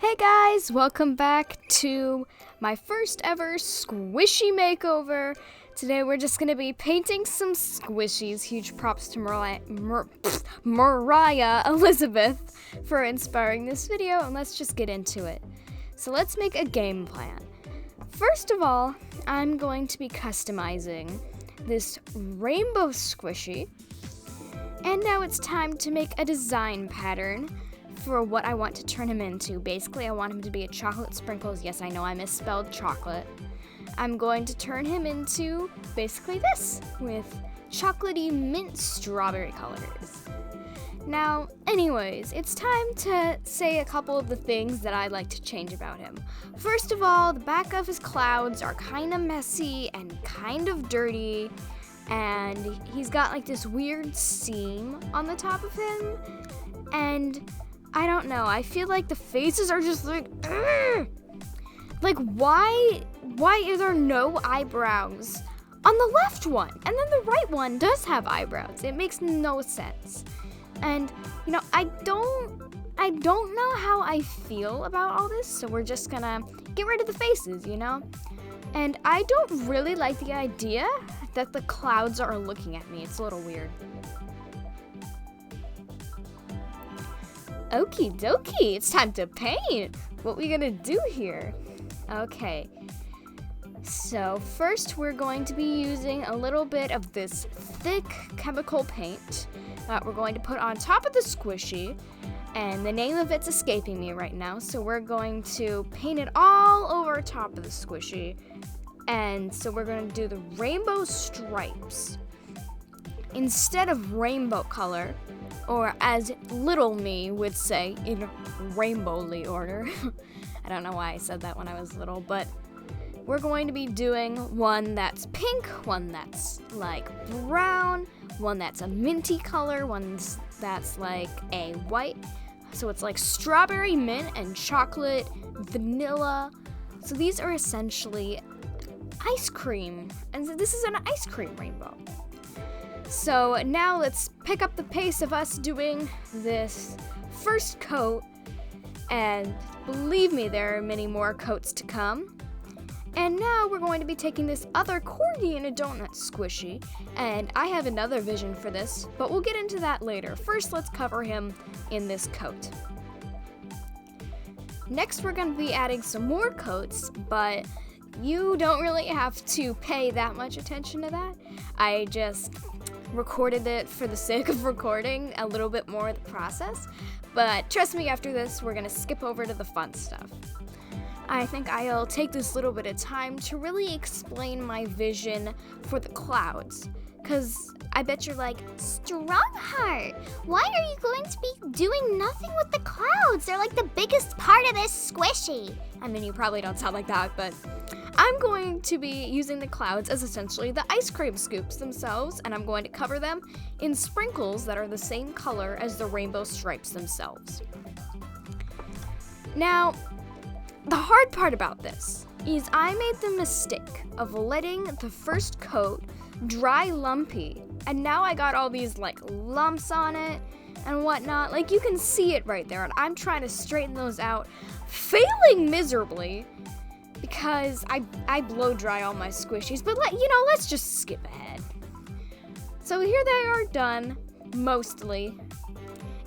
Hey guys, welcome back to my first ever Squishy Makeover. Today we're just going to be painting some squishies. Huge props to Moriah Elizabeth for inspiring this video, and let's just get into it. So let's make a game plan. First of all, I'm going to be customizing this rainbow squishy, and now it's time to make a design pattern for what I want to turn him into. Basically, I want him to be a chocolate sprinkles. Yes, I know I misspelled chocolate. I'm going to turn him into basically this, with chocolatey mint strawberry colors. Now, anyways, it's time to say a couple of the things that I'd like to change about him. First of all, the back of his clouds are kind of messy and kind of dirty, and he's got like this weird seam on the top of him, and I don't know, I feel like the faces are just like, ugh! Like why are there no eyebrows on the left one? And then the right one does have eyebrows. It makes no sense. And, you know, I don't know how I feel about all this, so we're just gonna get rid of the faces, you know? And I don't really like the idea that the clouds are looking at me. It's a little weird. Okie dokie, it's time to paint. What we gonna do here? Okay, so first we're going to be using a little bit of this thick chemical paint that we're going to put on top of the squishy, and the name of it's escaping me right now, so we're going to paint it all over top of the squishy, and so we're going to do the rainbow stripes. Instead of rainbow color, or as little me would say, in rainbowly order. I don't know why I said that when I was little, but we're going to be doing one that's pink, one that's like brown, one that's a minty color, one that's like a white. So it's like strawberry, mint, and chocolate, vanilla. So these are essentially ice cream, and this is an ice cream rainbow. So now let's pick up the pace of us doing this first coat, and believe me, there are many more coats to come. And now we're going to be taking this other corgi in a donut squishy, and I have another vision for this, but we'll get into that later. First, let's cover him in this coat. Next, we're going to be adding some more coats, but you don't really have to pay that much attention to that. I just recorded it for the sake of recording a little bit more of the process, but trust me, after this we're gonna skip over to the fun stuff. I think I'll take this little bit of time to really explain my vision for the clouds, because I bet you're like, Strongheart, why are you going to be doing nothing with the clouds? They're like the biggest part of this squishy. I mean, you probably don't sound like that, but I'm going to be using the clouds as essentially the ice cream scoops themselves, and I'm going to cover them in sprinkles that are the same color as the rainbow stripes themselves. Now, the hard part about this is I made the mistake of letting the first coat dry lumpy, and now I got all these like lumps on it and whatnot. Like, you can see it right there, and I'm trying to straighten those out, failing miserably because I blow dry all my squishies. But let's just skip ahead. So here they are done, mostly.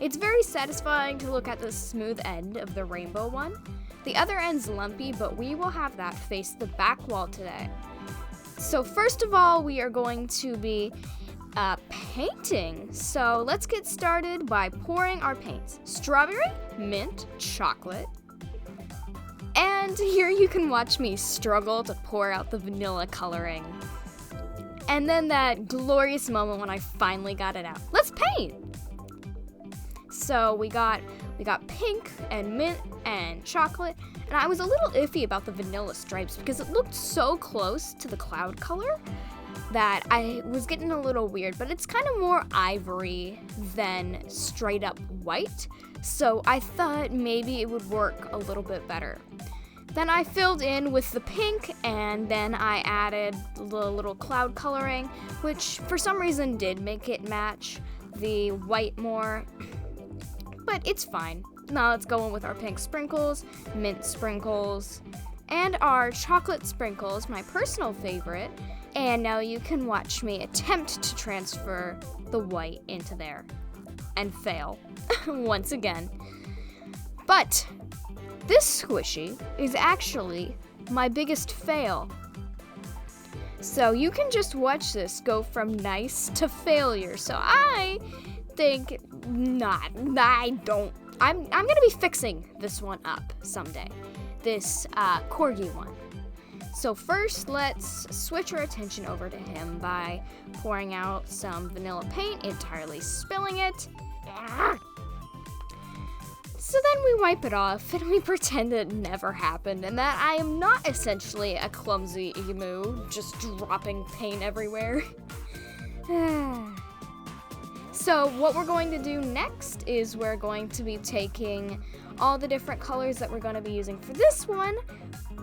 It's very satisfying to look at the smooth end of the rainbow one. The other end's lumpy, but we will have that face the back wall today. So first of all, we are going to be painting. So let's get started by pouring our paints. Strawberry, mint, chocolate. And here you can watch me struggle to pour out the vanilla coloring. And then that glorious moment when I finally got it out. Let's paint! So we got pink and mint and chocolate, and I was a little iffy about the vanilla stripes because it looked so close to the cloud color that I was getting a little weird, but it's kind of more ivory than straight up white, so I thought maybe it would work a little bit better. Then I filled in with the pink, and then I added the little cloud coloring, which for some reason did make it match the white more, but it's fine. Now let's go in with our pink sprinkles, mint sprinkles, and our chocolate sprinkles, my personal favorite. And now you can watch me attempt to transfer the white into there and fail once again. But this squishy is actually my biggest fail. So you can just watch this go from nice to failure. So I think not. I'm gonna be fixing this one up someday. This corgi one. So first, let's switch our attention over to him by pouring out some vanilla paint, entirely spilling it. So then we wipe it off and we pretend it never happened and that I am not essentially a clumsy emu just dropping paint everywhere. So what we're going to do next is we're going to be taking all the different colors that we're going to be using for this one,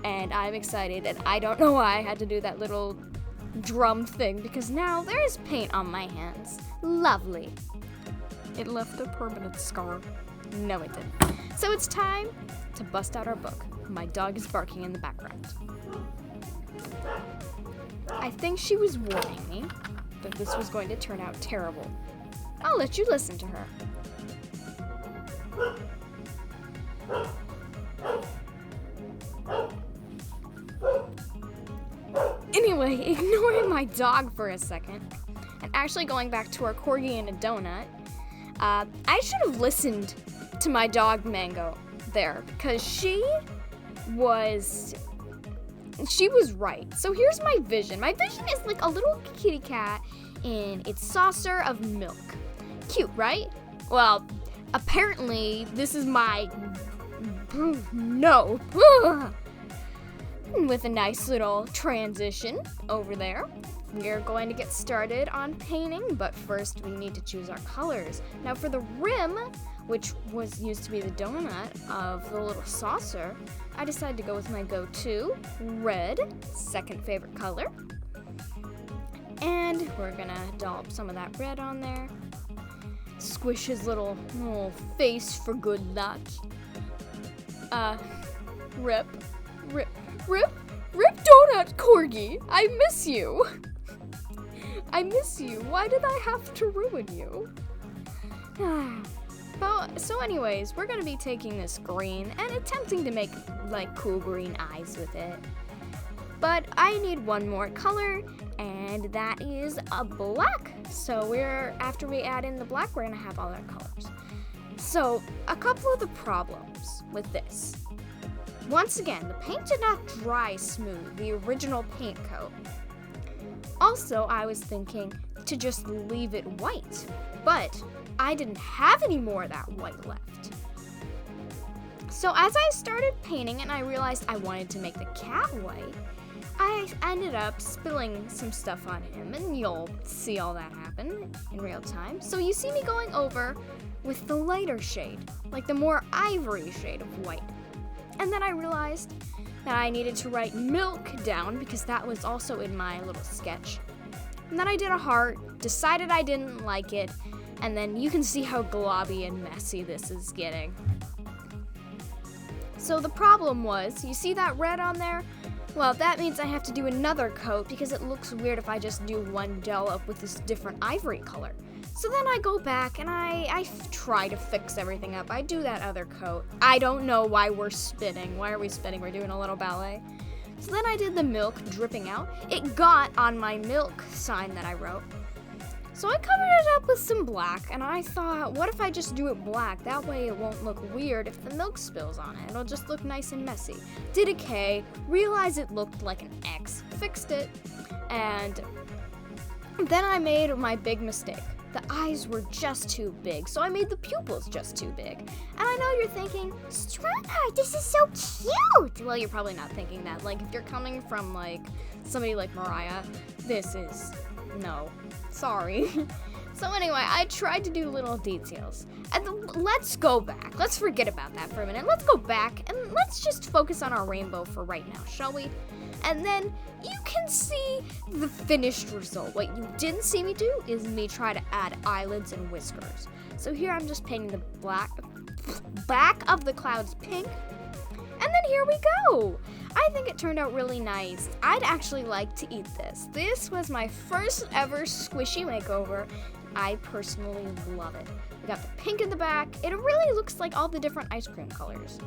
and I'm excited, and I don't know why I had to do that little drum thing because now there is paint on my hands. Lovely. It left a permanent scar. No, it didn't. So it's time to bust out our book. My dog is barking in the background. I think she was warning me that this was going to turn out terrible. I'll let you listen to her. Anyway, ignoring my dog for a second, and actually going back to our corgi and a donut, I should have listened to my dog Mango there because she was right. So here's my vision. My vision is like a little kitty cat in its saucer of milk. Cute, right? Well, apparently this is my no. With a nice little transition over there. We are going to get started on painting, but first we need to choose our colors. Now for the rim, which was used to be the donut of the little saucer, I decided to go with my go-to, red, second favorite color. And we're gonna dollop some of that red on there. Squish his little face for good luck. Rip donut corgi, I miss you. I miss you. Why did I have to ruin you? So anyways, we're gonna be taking this green and attempting to make like cool green eyes with it. But I need one more color, and that is a black. So after we add in the black, we're gonna have all our colors. So a couple of the problems with this. Once again, the paint did not dry smooth, the original paint coat. Also, I was thinking to just leave it white, but I didn't have any more of that white left. So as I started painting and I realized I wanted to make the cat white, I ended up spilling some stuff on him, and you'll see all that happen in real time. So you see me going over with the lighter shade, like the more ivory shade of white. And then I realized that I needed to write milk down because that was also in my little sketch. And then I did a heart, decided I didn't like it, and then you can see how globby and messy this is getting. So the problem was, you see that red on there? Well, that means I have to do another coat because it looks weird if I just do one dollop with this different ivory color. So then I go back and I try to fix everything up. I do that other coat. I don't know why we're spinning. Why are we spinning? We're doing a little ballet. So then I did the milk dripping out. It got on my milk sign that I wrote. So I covered it up with some black, and I thought, what if I just do it black? That way it won't look weird if the milk spills on it. It'll just look nice and messy. Did a K, realized it looked like an X, fixed it, and then I made my big mistake. The eyes were just too big, so I made the pupils just too big. And I know you're thinking, Strat, this is so cute. Well, you're probably not thinking that. Like, if you're coming from, like, somebody like Mariah, this is, no, sorry. So anyway, I tried to do little details. And let's go back. Let's forget about that for a minute. Let's go back and let's just focus on our rainbow for right now, shall we? And then you can see the finished result. What you didn't see me do is me try to add eyelids and whiskers. So here I'm just painting the black, back of the clouds pink. And then here we go. I think it turned out really nice. I'd actually like to eat this. This was my first ever Squishy Makeover. I personally love it. We got the pink in the back. It really looks like all the different ice cream colors.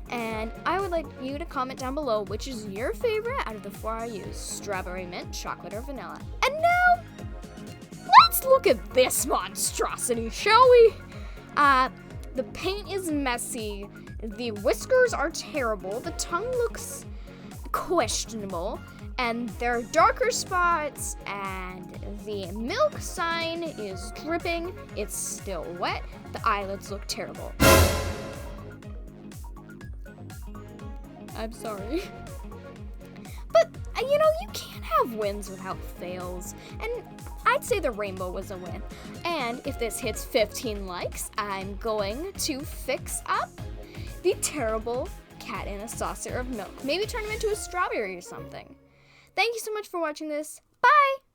And I would like you to comment down below which is your favorite out of the 4 I used. Strawberry, mint, chocolate, or vanilla. And now, let's look at this monstrosity, shall we? The paint is messy. The whiskers are terrible. The tongue looks questionable. And there are darker spots. And the milk sign is dripping. It's still wet. The eyelids look terrible. I'm sorry. But, you can't have wins without fails. And I'd say the rainbow was a win. And if this hits 15 likes, I'm going to fix up the terrible cat in a saucer of milk. Maybe turn him into a strawberry or something. Thank you so much for watching this. Bye!